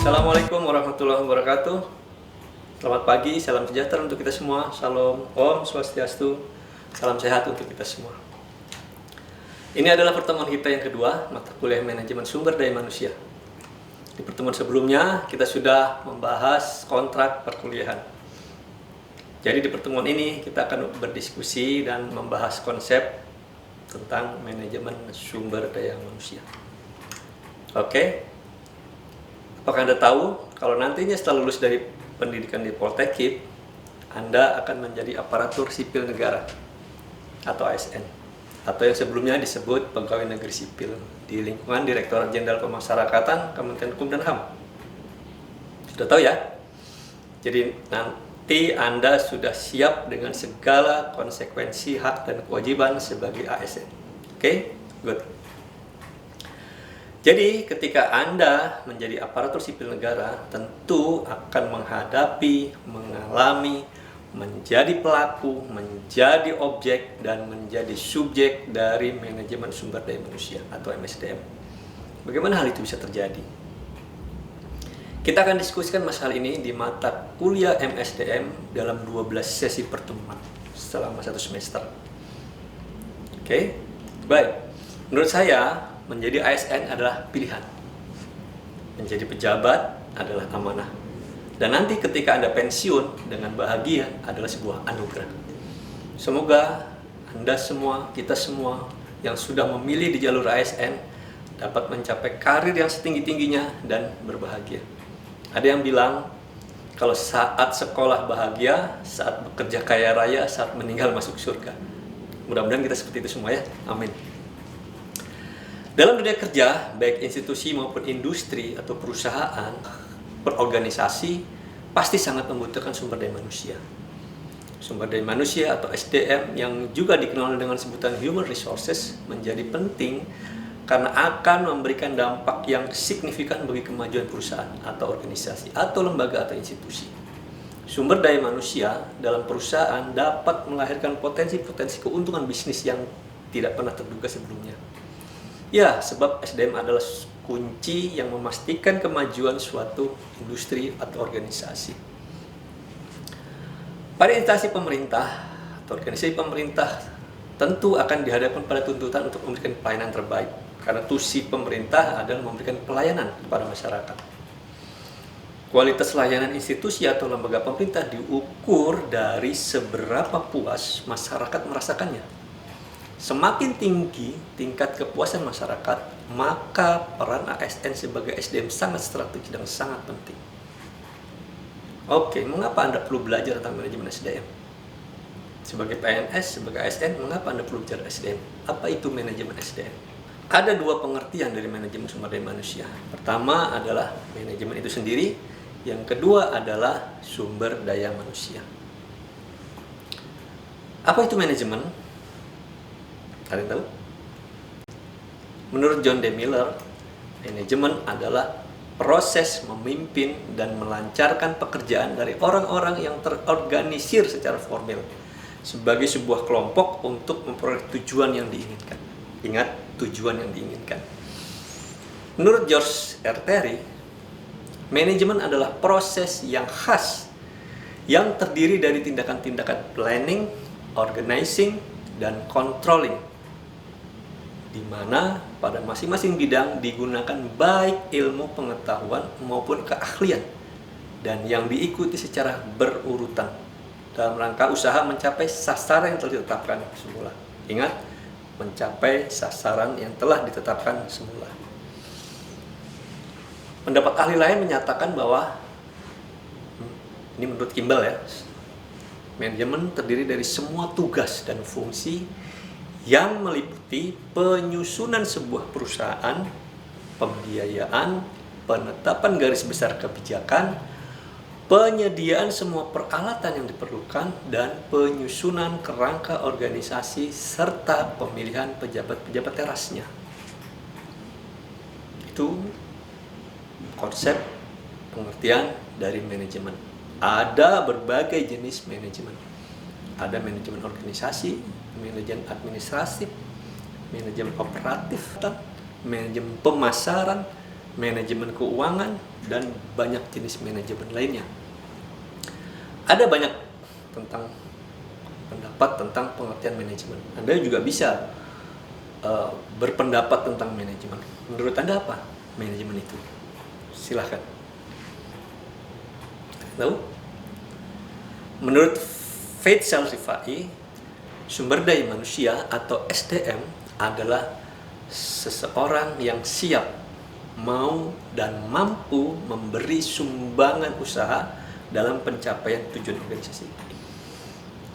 Assalamualaikum warahmatullahi wabarakatuh. Selamat pagi, salam sejahtera untuk kita semua. Shalom, Om Swastiastu, salam sehat untuk kita semua. Ini adalah pertemuan kita yang kedua, mata kuliah manajemen sumber daya manusia. Di pertemuan sebelumnya, kita sudah membahas kontrak perkuliahan. Jadi di pertemuan ini, kita akan berdiskusi dan membahas konsep tentang manajemen sumber daya manusia. Oke? Apakah Anda tahu, kalau nantinya setelah lulus dari pendidikan di Poltekkit, Anda akan menjadi aparatur sipil negara atau ASN, atau yang sebelumnya disebut pegawai negeri sipil di lingkungan Direktorat Jenderal Pemasyarakatan Kementerian Hukum dan HAM. Sudah tahu ya? Jadi nanti Anda sudah siap dengan segala konsekuensi hak dan kewajiban sebagai ASN. Oke? Good. Jadi ketika Anda menjadi aparatur sipil negara, tentu akan menghadapi, mengalami, menjadi pelaku, menjadi objek, dan menjadi subjek dari manajemen sumber daya manusia atau MSDM. Bagaimana hal itu bisa terjadi? Kita akan diskusikan masalah ini di mata kuliah MSDM dalam 12 sesi pertemuan selama 1 semester. Oke? Baik. Menurut saya, menjadi ASN adalah pilihan. Menjadi pejabat adalah amanah. Dan nanti ketika Anda pensiun dengan bahagia adalah sebuah anugerah. Semoga Anda semua, kita semua yang sudah memilih di jalur ASN dapat mencapai karir yang setinggi-tingginya dan berbahagia. Ada yang bilang, kalau saat sekolah bahagia, saat bekerja kaya raya, saat meninggal masuk surga. Mudah-mudahan kita seperti itu semua ya. Amin. Dalam dunia kerja, baik institusi maupun industri atau perusahaan, berorganisasi, pasti sangat membutuhkan sumber daya manusia. Sumber daya manusia atau SDM yang juga dikenal dengan sebutan human resources menjadi penting karena akan memberikan dampak yang signifikan bagi kemajuan perusahaan atau organisasi atau lembaga atau institusi. Sumber daya manusia dalam perusahaan dapat melahirkan potensi-potensi keuntungan bisnis yang tidak pernah terduga sebelumnya. Ya, sebab SDM adalah kunci yang memastikan kemajuan suatu industri atau organisasi. Pada instansi pemerintah atau organisasi pemerintah tentu akan dihadapkan pada tuntutan untuk memberikan pelayanan terbaik. Karena tusi pemerintah adalah memberikan pelayanan kepada masyarakat. Kualitas layanan institusi atau lembaga pemerintah diukur dari seberapa puas masyarakat merasakannya. Semakin tinggi tingkat kepuasan masyarakat, maka peran ASN sebagai SDM sangat strategis dan sangat penting. Oke, mengapa Anda perlu belajar tentang manajemen SDM? Sebagai PNS, sebagai ASN, mengapa Anda perlu belajar SDM? Apa itu manajemen SDM? Ada dua pengertian dari manajemen sumber daya manusia. Pertama adalah manajemen itu sendiri, yang kedua adalah sumber daya manusia. Apa itu manajemen? Kalian tahu? Menurut John D. Miller, manajemen adalah proses memimpin dan melancarkan pekerjaan dari orang-orang yang terorganisir secara formal sebagai sebuah kelompok untuk memperoleh tujuan yang diinginkan. Ingat, tujuan yang diinginkan. Menurut George R. Terry, manajemen adalah proses yang khas yang terdiri dari tindakan-tindakan planning, organizing, dan controlling, di mana pada masing-masing bidang digunakan baik ilmu pengetahuan maupun keahlian dan yang diikuti secara berurutan dalam rangka usaha mencapai sasaran yang telah ditetapkan semula. Ingat, mencapai sasaran yang telah ditetapkan semula. Pendapat ahli lain menyatakan bahwa ini menurut Kimball ya, manajemen terdiri dari semua tugas dan fungsi yang meliputi penyusunan sebuah perusahaan, pembiayaan, penetapan garis besar kebijakan, penyediaan semua peralatan yang diperlukan, dan penyusunan kerangka organisasi serta pemilihan pejabat-pejabat terasnya. Itu konsep pengertian dari manajemen. Ada berbagai jenis manajemen. Ada manajemen organisasi, manajemen administratif, manajemen operatif, manajemen pemasaran, manajemen keuangan, dan banyak jenis manajemen lainnya. Ada banyak tentang pendapat tentang pengertian manajemen. Anda juga bisa berpendapat tentang manajemen. Menurut Anda apa manajemen itu? Silahkan. Tahu? Menurut Faisal Rifai, sumber daya manusia atau SDM adalah seseorang yang siap, mau, dan mampu memberi sumbangan usaha dalam pencapaian tujuan organisasi.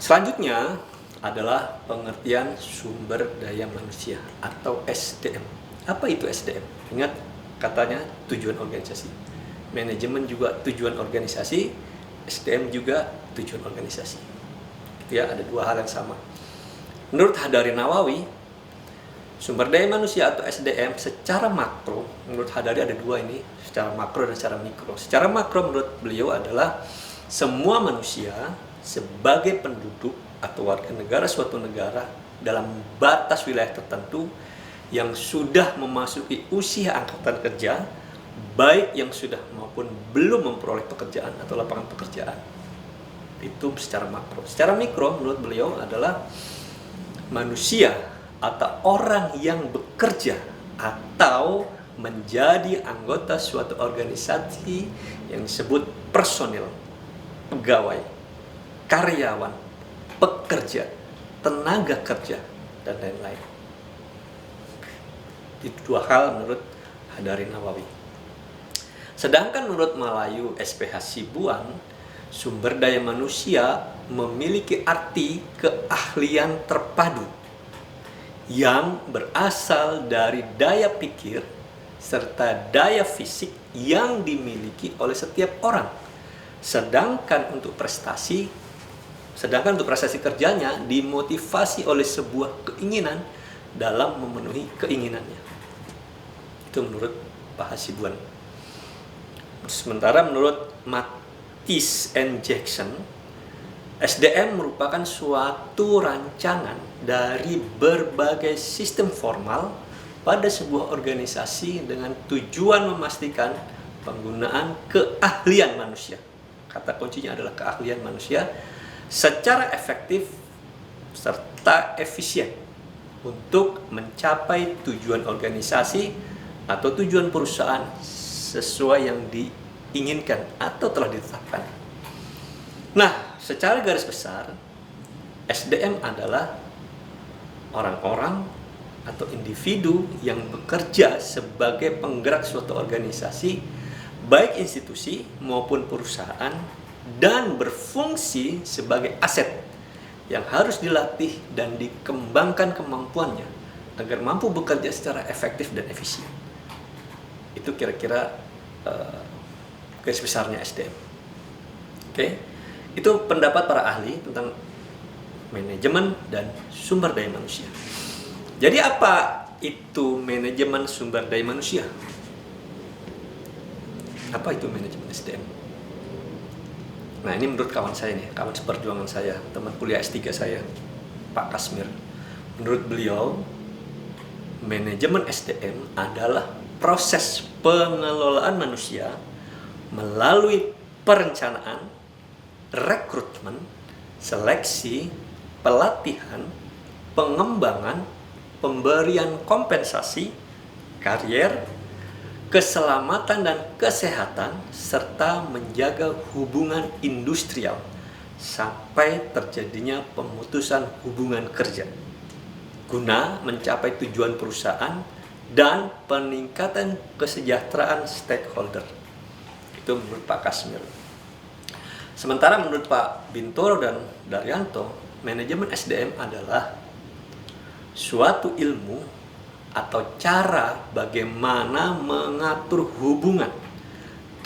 Selanjutnya adalah pengertian sumber daya manusia atau SDM. Apa itu SDM? Ingat katanya tujuan organisasi. Manajemen juga tujuan organisasi, SDM juga tujuan organisasi. Ya, ada dua hal yang sama. Menurut Hadari Nawawi, sumber daya manusia atau SDM secara makro, menurut Hadari ada dua ini, secara makro dan secara mikro. Secara makro menurut beliau adalah semua manusia sebagai penduduk atau warga negara suatu negara dalam batas wilayah tertentu yang sudah memasuki usia angkatan kerja, baik yang sudah maupun belum memperoleh pekerjaan atau lapangan pekerjaan. Itu secara makro. Secara mikro menurut beliau adalah manusia atau orang yang bekerja atau menjadi anggota suatu organisasi yang disebut personil, pegawai, karyawan, pekerja, tenaga kerja, dan lain-lain. Itu dua hal menurut Hadari Nawawi. Sedangkan menurut Malayu SPH Sibuan, sumber daya manusia memiliki arti keahlian terpadu yang berasal dari daya pikir serta daya fisik yang dimiliki oleh setiap orang. Sedangkan untuk prestasi kerjanya dimotivasi oleh sebuah keinginan dalam memenuhi keinginannya. Itu menurut Pak Hasibuan. Sementara menurut Mattis and Jackson, SDM merupakan suatu rancangan dari berbagai sistem formal pada sebuah organisasi dengan tujuan memastikan penggunaan keahlian manusia. Kata kuncinya adalah keahlian manusia secara efektif serta efisien untuk mencapai tujuan organisasi atau tujuan perusahaan sesuai yang diinginkan atau telah ditetapkan. Nah, secara garis besar, SDM adalah orang-orang atau individu yang bekerja sebagai penggerak suatu organisasi, baik institusi maupun perusahaan, dan berfungsi sebagai aset yang harus dilatih dan dikembangkan kemampuannya agar mampu bekerja secara efektif dan efisien. Itu kira-kira garis besarnya SDM. Oke, itu pendapat para ahli tentang manajemen dan sumber daya manusia. Jadi apa itu manajemen sumber daya manusia? Apa itu manajemen SDM? Nah, ini menurut kawan saya nih, kawan seperjuangan saya, teman kuliah S3 saya, Pak Kasmir. Menurut beliau, manajemen SDM adalah proses pengelolaan manusia melalui perencanaan, rekrutmen, seleksi, pelatihan, pengembangan, pemberian kompensasi, karier, keselamatan dan kesehatan, serta menjaga hubungan industrial sampai terjadinya pemutusan hubungan kerja guna mencapai tujuan perusahaan dan peningkatan kesejahteraan stakeholder. Itu menurut Pak Kasmir. Sementara menurut Pak Bintoro dan Daryanto, manajemen SDM adalah suatu ilmu atau cara bagaimana mengatur hubungan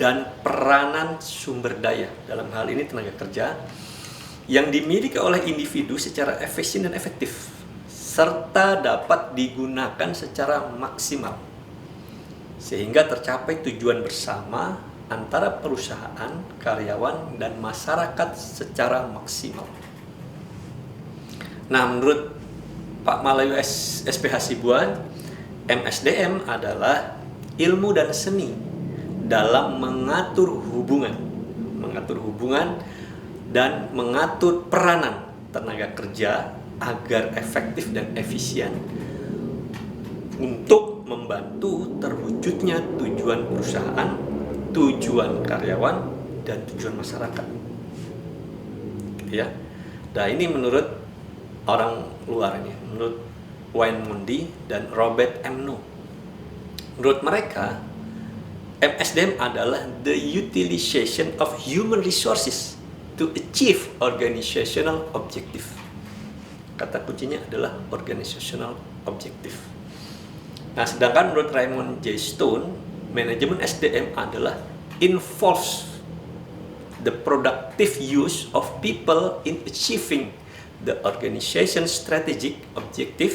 dan peranan sumber daya, dalam hal ini tenaga kerja, yang dimiliki oleh individu secara efisien dan efektif, serta dapat digunakan secara maksimal, sehingga tercapai tujuan bersama antara perusahaan, karyawan, dan masyarakat secara maksimal. Nah, menurut Pak Malayu SPH Sibuan, MSDM adalah ilmu dan seni dalam mengatur hubungan dan mengatur peranan tenaga kerja agar efektif dan efisien untuk membantu terwujudnya tujuan perusahaan, tujuan karyawan, dan tujuan masyarakat. Gitu ya. Nah, ini menurut orang luar ini, menurut Wayne Mundi dan Robert M. Noe. Menurut mereka, MSDM adalah the utilization of human resources to achieve organizational objective. Kata kuncinya adalah organizational objective. Nah, sedangkan menurut Raymond J. Stone, manajemen SDM adalah involves the productive use of people in achieving the organization's strategic objective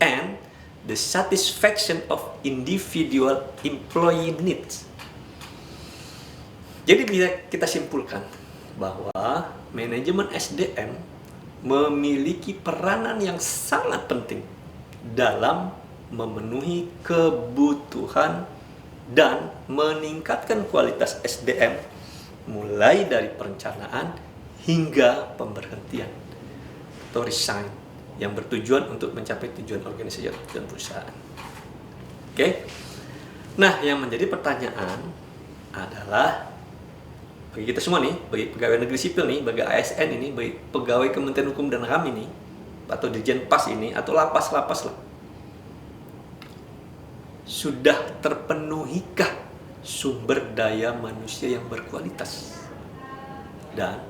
and the satisfaction of individual employee needs. Jadi bisa kita simpulkan bahwa manajemen SDM memiliki peranan yang sangat penting dalam memenuhi kebutuhan dan meningkatkan kualitas SDM mulai dari perencanaan hingga pemberhentian atau resign yang bertujuan untuk mencapai tujuan organisasi dan perusahaan. Oke. Nah, yang menjadi pertanyaan adalah bagi kita semua nih, bagi pegawai negeri sipil nih, bagi ASN ini, bagi pegawai Kementerian Hukum dan HAM ini, atau Dirjen Pas ini, atau lapas-lapas lah, sudah terpenuhikah sumber daya manusia yang berkualitas? Dan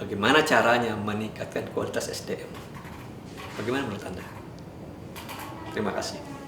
bagaimana caranya meningkatkan kualitas SDM? Bagaimana menurut Anda? Terima kasih.